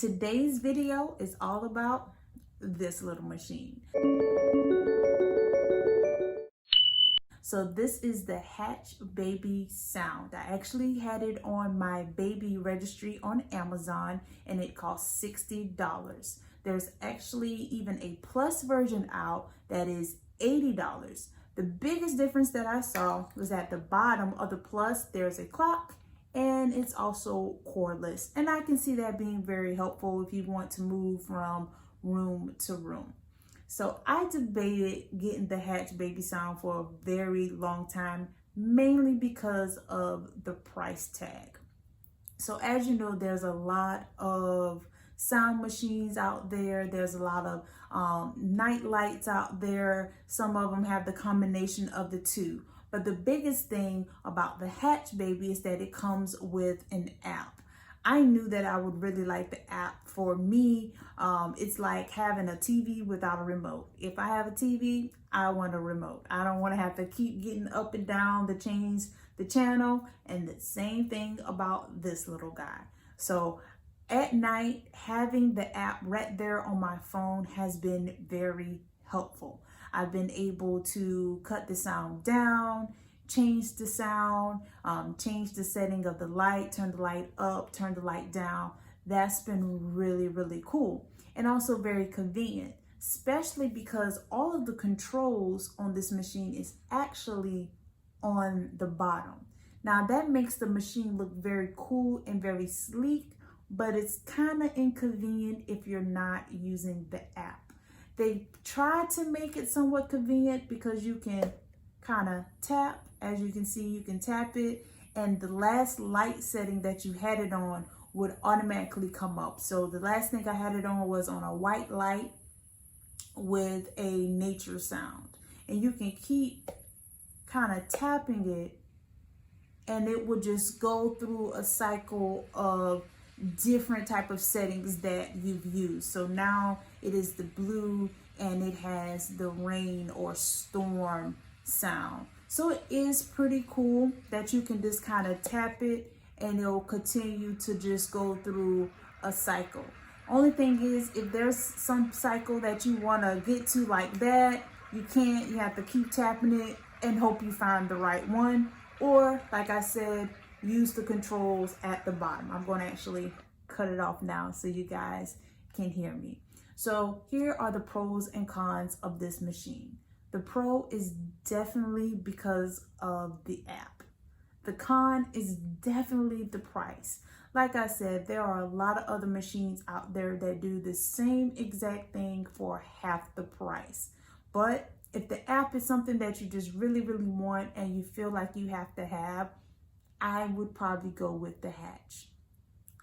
Today's video is all about this little machine. So this is the Hatch Baby Sound. I actually had it on my baby registry on Amazon and it cost $60. There's actually even a plus version out that is $80. The biggest difference that I saw was at the bottom of the plus, there's a clock and it's also cordless. And I can see that being very helpful if you want to move from room to room. So I debated getting the Hatch Baby Sound for a very long time, mainly because of the price tag. So as you know, there's a lot of sound machines out there. There's a lot of night lights out there. Some of them have the combination of the two. But the biggest thing about the Hatch Baby is that it comes with an app. I knew that I would really like the app. For me, it's like having a TV without a remote. If I have a TV, I want a remote. I don't want to have to keep getting up and down to change the channel. And the same thing about this little guy. So at night, having the app right there on my phone has been very helpful. I've been able to cut the sound down, change the sound, change the setting of the light, turn the light up, turn the light down. That's been really, really cool and also very convenient, especially because all of the controls on this machine is actually on the bottom. Now that makes the machine look very cool and very sleek, but it's kind of inconvenient if you're not using the app. They tried to make it somewhat convenient because you can kind of tap. As you can see, you can tap it and the last light setting that you had it on would automatically come up. So the last thing I had it on was on a white light with a nature sound. And you can keep kind of tapping it and it would just go through a cycle of different type of settings that you've used. So now it is the blue and it has the rain or storm sound. So it is pretty cool that you can just kind of tap it and it'll continue to just go through a cycle. Only thing is, if there's some cycle that you want to get to like that, you can't. You have to keep tapping it and hope you find the right one. Or like I said, use the controls at the bottom. I'm going to actually cut it off now so you guys can hear me. So here are the pros and cons of this machine. The pro is definitely because of the app. The con is definitely the price. Like I said, there are a lot of other machines out there that do the same exact thing for half the price. But if the app is something that you just really, really want and you feel like you have to have, I would probably go with the Hatch.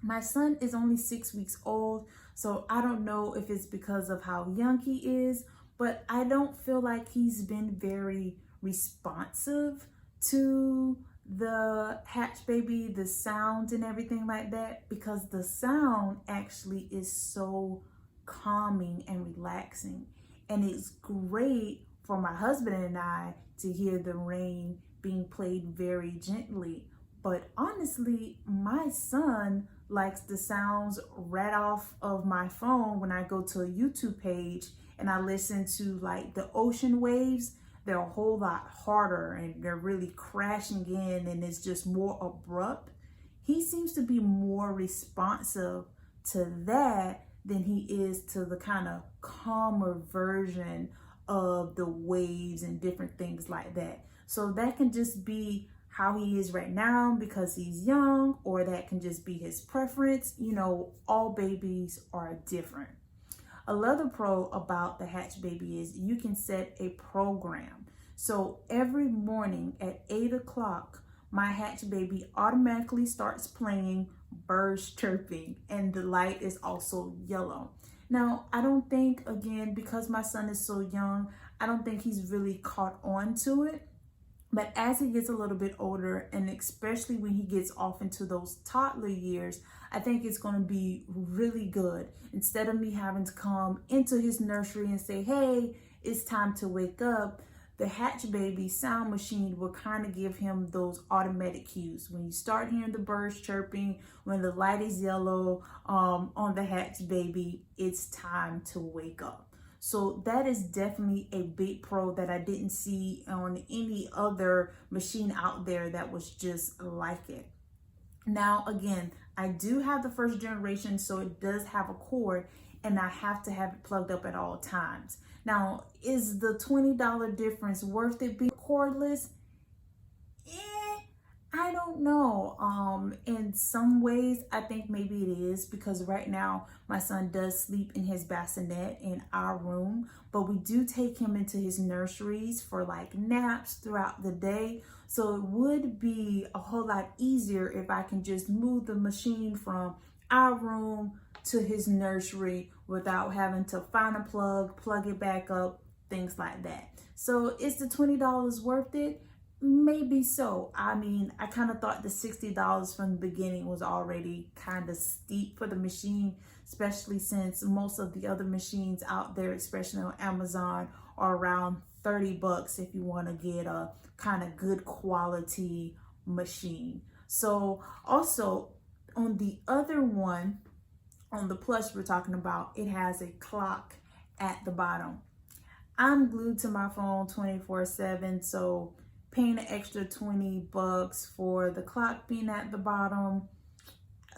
My son is only 6 weeks old, so I don't know if it's because of how young he is, but I don't feel like he's been very responsive to the Hatch Baby, the sound and everything like that, because the sound actually is so calming and relaxing. And it's great for my husband and I to hear the rain being played very gently. But honestly, my son likes the sounds right off of my phone when I go to a YouTube page and I listen to like the ocean waves. They're a whole lot harder and they're really crashing in and it's just more abrupt. He seems to be more responsive to that than he is to the kind of calmer version of the waves and different things like that. So that can just be how he is right now because he's young, or that can just be his preference. You know, all babies are different. Another pro about the Hatch Baby is you can set a program. So every morning at 8 o'clock, my Hatch Baby automatically starts playing birds chirping and the light is also yellow. Now, I don't think, again, because my son is so young, I don't think he's really caught on to it. But as he gets a little bit older, and especially when he gets off into those toddler years, I think it's going to be really good. Instead of me having to come into his nursery and say, hey, it's time to wake up, the Hatch Baby sound machine will kind of give him those automatic cues. When you start hearing the birds chirping, when the light is yellow on the Hatch Baby, it's time to wake up. So that is definitely a big pro that I didn't see on any other machine out there that was just like it. Now, again, I do have the first generation, so it does have a cord, and I have to have it plugged up at all times. Now, is the $20 difference worth it being cordless? I don't know. In some ways, I think maybe it is, because right now my son does sleep in his bassinet in our room, but we do take him into his nurseries for like naps throughout the day. So it would be a whole lot easier if I can just move the machine from our room to his nursery without having to find a plug it back up, things like that. So is the $20 worth it? Maybe so. I mean, I kind of thought the $60 from the beginning was already kind of steep for the machine, especially since most of the other machines out there, especially on Amazon, are around 30 bucks if you want to get a kind of good quality machine. So also on the other one, on the Plus we're talking about, it has a clock at the bottom. I'm glued to my phone 24/7, so paying an extra 20 bucks for the clock being at the bottom,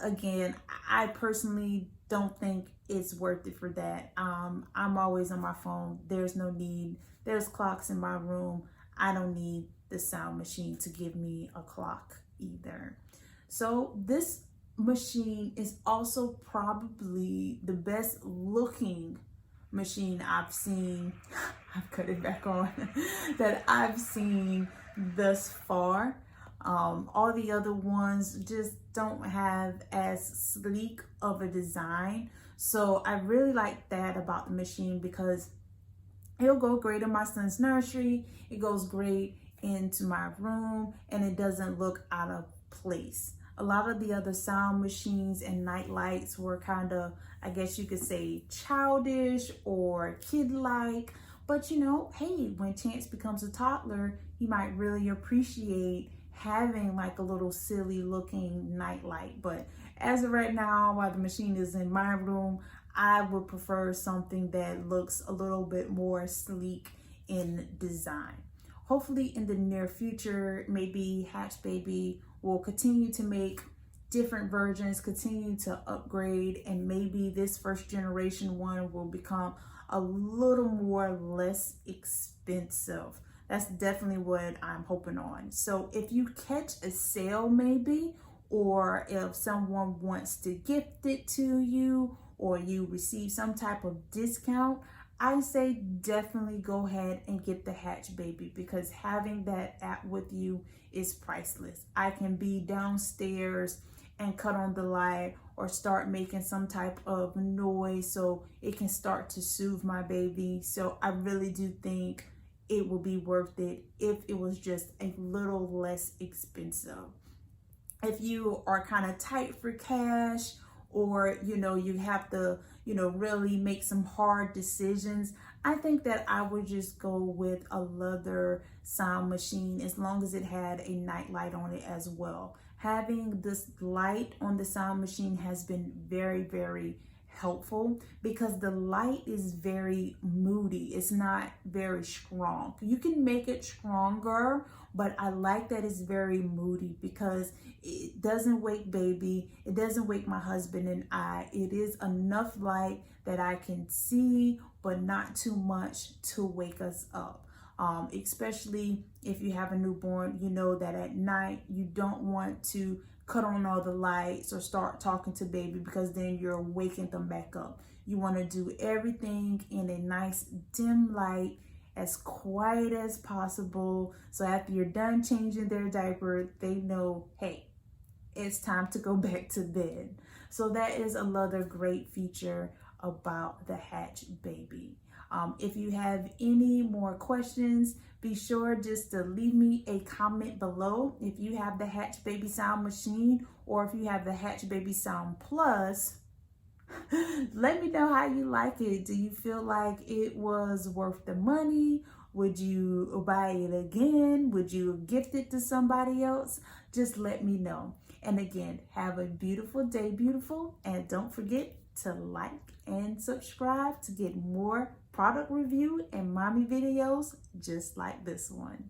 again, I personally don't think it's worth it for that. I'm always on my phone. There's no need. There's clocks in my room. I don't need the sound machine to give me a clock either. So this machine is also probably the best looking machine I've seen. I've cut it back on that I've seen thus far. All the other ones just don't have as sleek of a design. So I really like that about the machine, because it'll go great in my son's nursery. It goes great into my room, and it doesn't look out of place. A lot of the other sound machines and night lights were kind of, I guess you could say, childish or kid-like. But you know, hey, when Chance becomes a toddler, he might really appreciate having like a little silly looking night light. But as of right now, while the machine is in my room, I would prefer something that looks a little bit more sleek in design. Hopefully in the near future, maybe Hatch Baby will continue to make different versions, continue to upgrade, and maybe this first generation one will become a little more less expensive. That's definitely what I'm hoping on. So if you catch a sale maybe, or if someone wants to gift it to you, or you receive some type of discount, I say definitely go ahead and get the Hatch Baby, because having that app with you is priceless. I can be downstairs and cut on the light or start making some type of noise so it can start to soothe my baby. So I really do think it will be worth it if it was just a little less expensive. If you are kind of tight for cash, or you have to really make some hard decisions, I think that I would just go with a leather sound machine, as long as it had a night light on it as well. Having this light on the sound machine has been very, very helpful, because the light is very moody. It's not very strong. You can make it stronger, but I like that it's very moody, because it doesn't wake baby, it doesn't wake my husband and I. It is enough light that I can see, but not too much to wake us up. Especially if you have a newborn, you know that at night you don't want to cut on all the lights or start talking to baby, because then you're waking them back up. You want to do everything in a nice dim light, as quiet as possible, so after you're done changing their diaper, they know, hey, it's time to go back to bed. So that is another great feature about the Hatch Baby. If you have any more questions, be sure just to leave me a comment below. If you have the Hatch Baby Sound Machine, or if you have the Hatch Baby Sound Plus, let me know how you like it. Do you feel like it was worth the money? Would you buy it again? Would you gift it to somebody else? Just let me know. And again, have a beautiful day, beautiful. And don't forget to like and subscribe to get more product review and mommy videos just like this one.